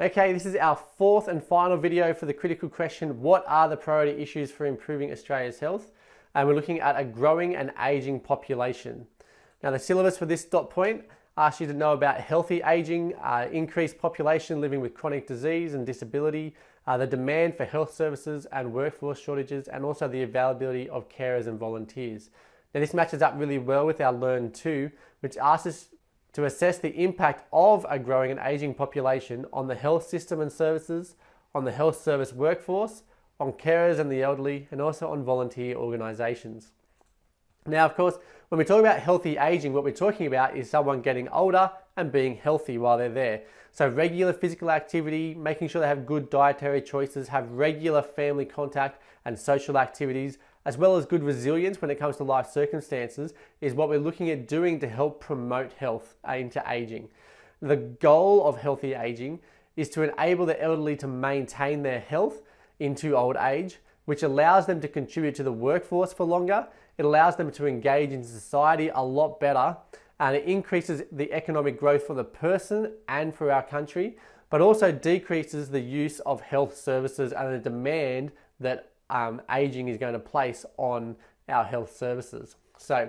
Okay, this is our fourth and final video for the critical question, what are the priority issues for improving Australia's health? And we're looking at a growing and aging population. Now the syllabus for this dot point asks you to know about healthy aging, increased population living with chronic disease and disability, the demand for health services and workforce shortages, and also the availability of carers and volunteers. Now this matches up really well with our Learn 2, which asks us to assess the impact of a growing and aging population on the health system and services, on the health service workforce, on carers and the elderly, and also on volunteer organisations. Now, of course, when we talk about healthy aging, what we're talking about is someone getting older and being healthy while they're there. So regular physical activity, making sure they have good dietary choices, have regular family contact and social activities, as well as good resilience when it comes to life circumstances, is what we're looking at doing to help promote health into aging. The goal of healthy aging is to enable the elderly to maintain their health into old age, which allows them to contribute to the workforce for longer. It allows them to engage in society a lot better, and it increases the economic growth for the person and for our country, but also decreases the use of health services and the demand that aging is going to place on our health services. So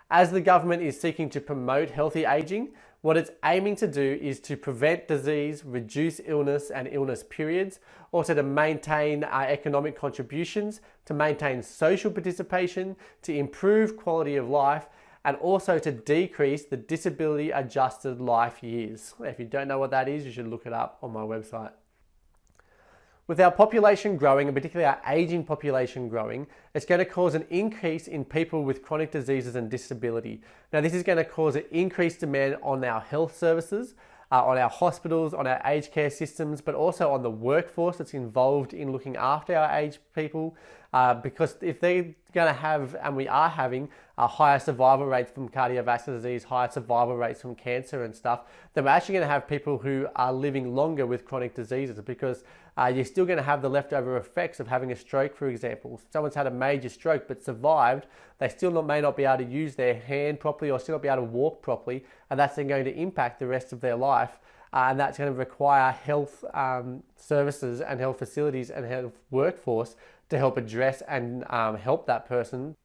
as the government is seeking to promote healthy aging, what it's aiming to do is to prevent disease, reduce illness and illness periods, also to maintain economic contributions, to maintain social participation, to improve quality of life, and also to decrease the disability adjusted life years. If you don't know what that is, you should look it up on my website. With our population growing, and particularly our aging population growing, it's going to cause an increase in people with chronic diseases and disability. Now, this is going to cause an increased demand on our health services, on our hospitals, on our aged care systems, but also on the workforce that's involved in looking after our aged people. Because if they're going to have, and we are having, higher survival rates from cardiovascular disease, higher survival rates from cancer and stuff, then we're actually going to have people who are living longer with chronic diseases, because you're still going to have the leftover effects of having a stroke, for example. If someone's had a major stroke but survived, they still may not be able to use their hand properly or still not be able to walk properly, and that's then going to impact the rest of their life. And that's going to require health services and health facilities and health workforce to help address and help that person.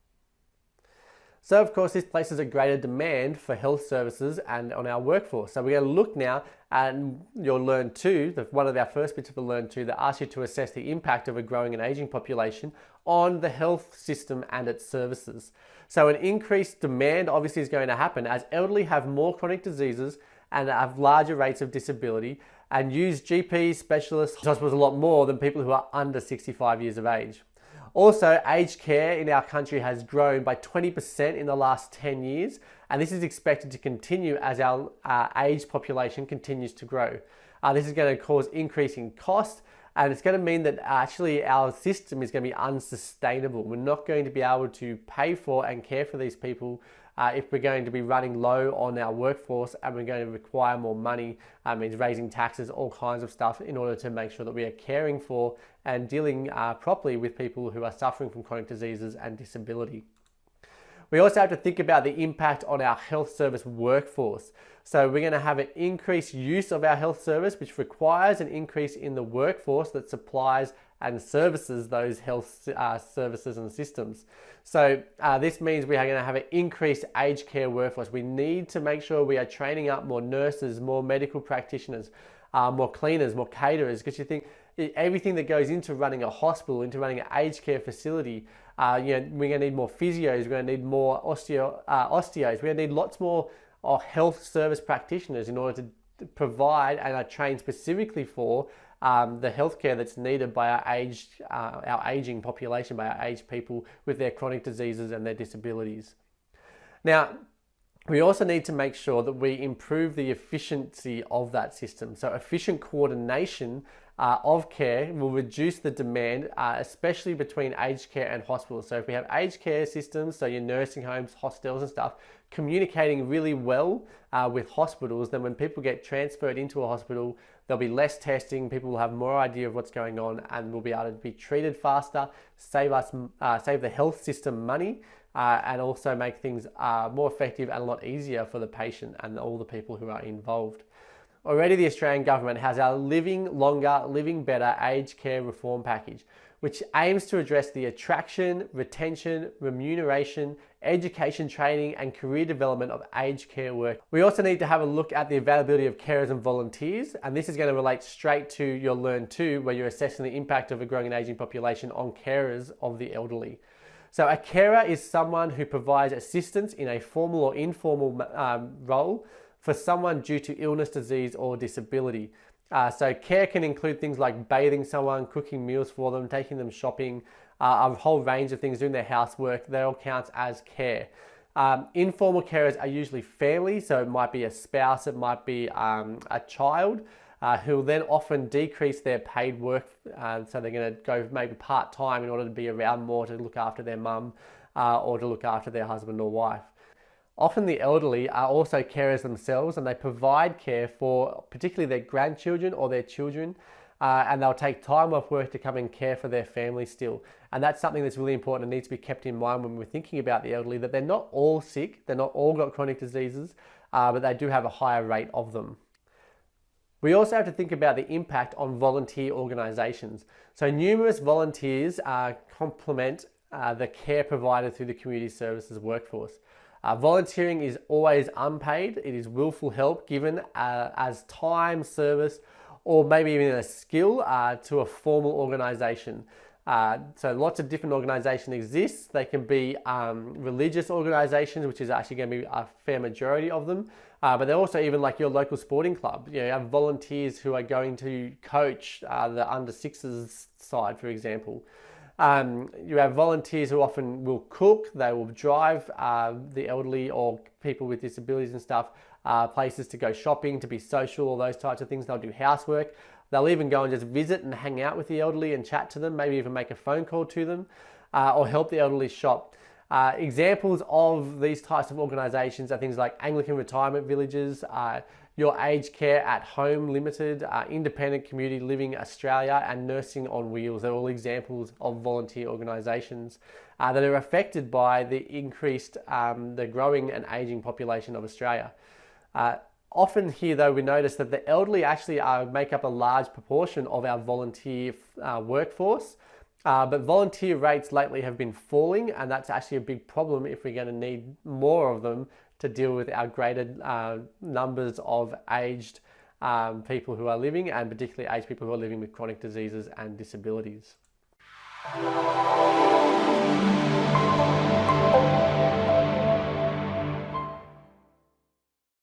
So of course, this places a greater demand for health services and on our workforce. So we're going to look now at your Learn 2, one of our first bits of the Learn 2 that asks you to assess the impact of a growing and aging population on the health system and its services. So an increased demand obviously is going to happen as elderly have more chronic diseases and have larger rates of disability and use GPs, specialists, hospitals a lot more than people who are under 65 years of age. Also, aged care in our country has grown by 20% in the last 10 years, and this is expected to continue as our aged population continues to grow. This is going to cause increasing cost, and it's going to mean that actually our system is going to be unsustainable. We're not going to be able to pay for and care for these people if we're going to be running low on our workforce, and we're going to require more money, means raising taxes, all kinds of stuff, in order to make sure that we are caring for and dealing properly with people who are suffering from chronic diseases and disability. We also have to think about the impact on our health service workforce. So we're going to have an increased use of our health service, which requires an increase in the workforce that supplies and services those health services and systems. So this means we are going to have an increased aged care workforce. We need to make sure we are training up more nurses, more medical practitioners, more cleaners, more caterers, because you think everything that goes into running a hospital, into running an aged care facility, we're going to need more physios, we're going to need more osteos, we're going to need lots more health service practitioners in order to provide and are trained specifically for the healthcare that's needed by our aging population, by our aged people with their chronic diseases and their disabilities. Now, we also need to make sure that we improve the efficiency of that system. So efficient coordination of care will reduce the demand, especially between aged care and hospitals. So if we have aged care systems, so your nursing homes, hostels and stuff, communicating really well with hospitals, then when people get transferred into a hospital, there'll be less testing, people will have more idea of what's going on, and we'll be able to be treated faster, save the health system money, and also make things more effective and a lot easier for the patient and all the people who are involved. Already the Australian government has our Living Longer, Living Better aged care reform package, which aims to address the attraction, retention, remuneration, education training and career development of aged care work. We also need to have a look at the availability of carers and volunteers, and this is going to relate straight to your Learn 2, where you're assessing the impact of a growing and aging population on carers of the elderly. So a carer is someone who provides assistance in a formal or informal role for someone due to illness, disease or disability. So care can include things like bathing someone, cooking meals for them, taking them shopping, a whole range of things, doing their housework. They all count as care. Informal carers are usually family, so it might be a spouse, it might be a child, who will then often decrease their paid work. So they're going to go maybe part-time in order to be around more to look after their mum or to look after their husband or wife. Often the elderly are also carers themselves, and they provide care for particularly their grandchildren or their children, and they'll take time off work to come and care for their family still. And that's something that's really important and needs to be kept in mind when we're thinking about the elderly, that they're not all sick, they're not all got chronic diseases, but they do have a higher rate of them. We also have to think about the impact on volunteer organisations. So numerous volunteers complement the care provided through the community services workforce. Volunteering is always unpaid. It is willful help given as time, service, or maybe even a skill to a formal organisation. So lots of different organisations exist. They can be religious organisations, which is actually going to be a fair majority of them. But they're also even like your local sporting club. You have volunteers who are going to coach the under sixes side, for example. You have volunteers who often will cook, they will drive the elderly or people with disabilities and stuff, places to go shopping, to be social, all those types of things. They'll do housework. They'll even go and just visit and hang out with the elderly and chat to them, maybe even make a phone call to them, or help the elderly shop. Examples of these types of organisations are things like Anglican retirement villages, Your Aged Care at Home Limited, Independent Community Living Australia, and Nursing on Wheels. They're all examples of volunteer organisations that are affected by the increased, the growing and ageing population of Australia. Often here though, we notice that the elderly actually make up a large proportion of our volunteer workforce. But volunteer rates lately have been falling, and that's actually a big problem if we're going to need more of them to deal with our greater numbers of aged people who are living, and particularly aged people who are living with chronic diseases and disabilities.